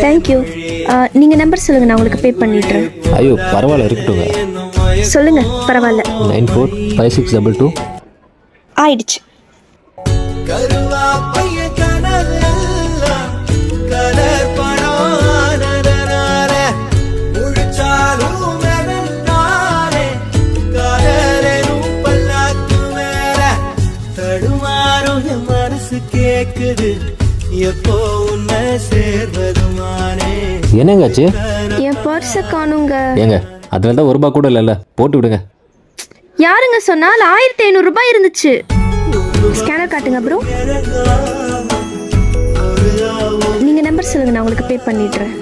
Thank you. நீங்க number சொல்லுங்க, நான் உங்களுக்கு பே பண்ணிடுறேன். ஐயோ பரவாயில்ல இருக்கட்டும். சொல்லுங்க, பரவாயில்ல. 945622. ஆயிடுச்சு. என்னங்காச்சு? என் பர்ஸை காணுங்க. ஏங்க அதுல தான் ₹1 கூட இல்லைல்ல, போட்டு விடுங்க. யாருங்க சொன்னால் 1500 ரூபாய் இருந்துச்சு. ஸ்கேனர் காட்டுங்க ப்ரோ. நீங்க நம்பர் சொல்லுங்க, நான் உங்களுக்கு பே பண்ணிடுறேன்.